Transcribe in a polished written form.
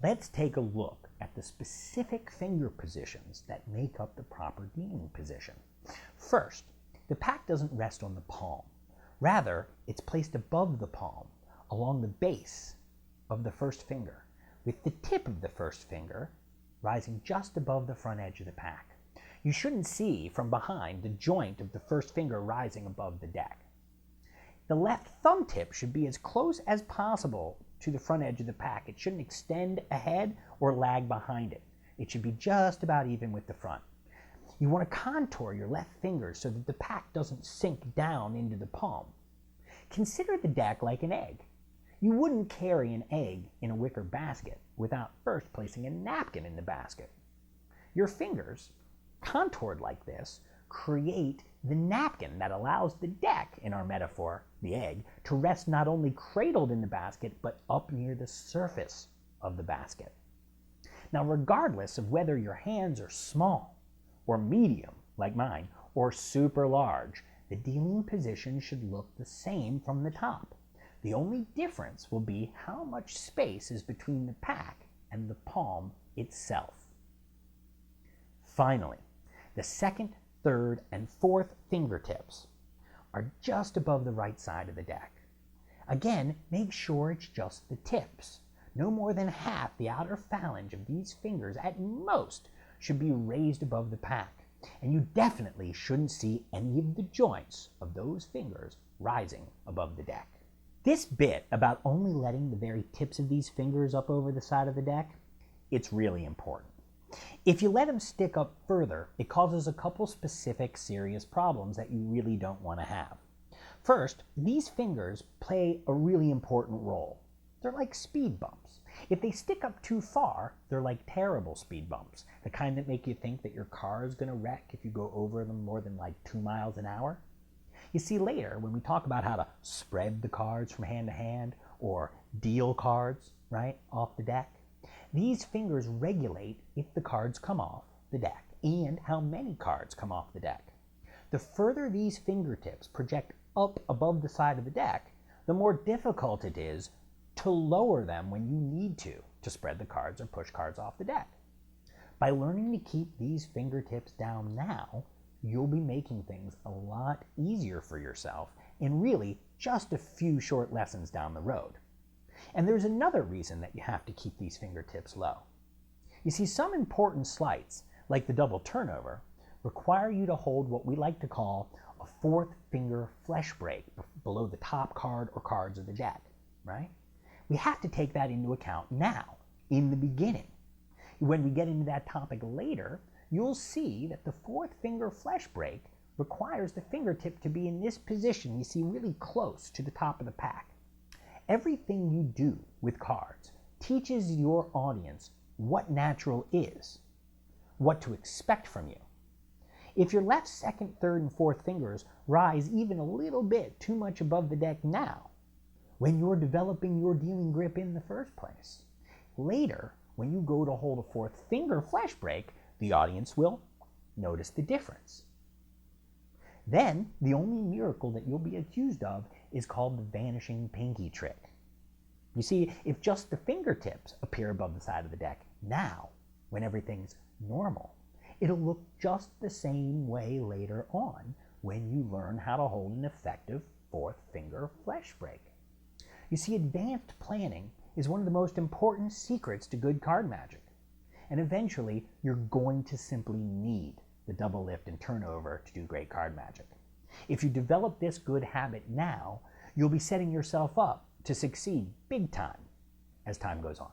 Let's take a look at the specific finger positions that make up the proper dealing position. First, the pack doesn't rest on the palm. Rather, it's placed above the palm, along the base of the first finger, with the tip of the first finger rising just above the front edge of the pack. You shouldn't see from behind the joint of the first finger rising above the deck. The left thumb tip should be as close as possible to the front edge of the pack. It shouldn't extend ahead or lag behind it. It should be just about even with the front. You want to contour your left fingers so that the pack doesn't sink down into the palm. Consider the deck like an egg. You wouldn't carry an egg in a wicker basket without first placing a napkin in the basket. Your fingers, contoured like this, create the napkin that allows the deck, in our metaphor, the egg, to rest not only cradled in the basket, but up near the surface of the basket. Now, regardless of whether your hands are small or medium, like mine, or super large, the dealing position should look the same from the top. The only difference will be how much space is between the pack and the palm itself. Finally, the second, third, and fourth fingertips are just above the right side of the deck. Again, make sure it's just the tips. No more than half the outer phalange of these fingers at most should be raised above the pack, and you definitely shouldn't see any of the joints of those fingers rising above the deck. This bit about only letting the very tips of these fingers up over the side of the deck, it's really important. If you let them stick up further, it causes a couple specific serious problems that you really don't want to have. First, these fingers play a really important role. They're like speed bumps. If they stick up too far, they're like terrible speed bumps, the kind that make you think that your car is going to wreck if you go over them more than like 2 miles an hour. You see, later, when we talk about how to spread the cards from hand to hand or deal cards, right, off the deck, these fingers regulate if the cards come off the deck and how many cards come off the deck. The further these fingertips project up above the side of the deck, the more difficult it is to lower them when you need to spread the cards or push cards off the deck. By learning to keep these fingertips down now, you'll be making things a lot easier for yourself in really just a few short lessons down the road. And there's another reason that you have to keep these fingertips low. You see, some important sleights, like the double turnover, require you to hold what we like to call a fourth finger flesh break below the top card or cards of the deck, right? We have to take that into account now, in the beginning. When we get into that topic later, you'll see that the fourth finger flesh break requires the fingertip to be in this position, you see, really close to the top of the pack. Everything you do with cards teaches your audience what natural is, what to expect from you. If your left, second, third, and fourth fingers rise even a little bit too much above the deck now, when you're developing your dealing grip in the first place, later, when you go to hold a fourth finger flesh break, the audience will notice the difference. Then, the only miracle that you'll be accused of is called the vanishing pinky trick. You see, if just the fingertips appear above the side of the deck now, when everything's normal, it'll look just the same way later on when you learn how to hold an effective fourth finger flesh break. You see, advanced planning is one of the most important secrets to good card magic. And eventually, you're going to simply need the double lift and turnover to do great card magic. If you develop this good habit now, you'll be setting yourself up to succeed big time as time goes on.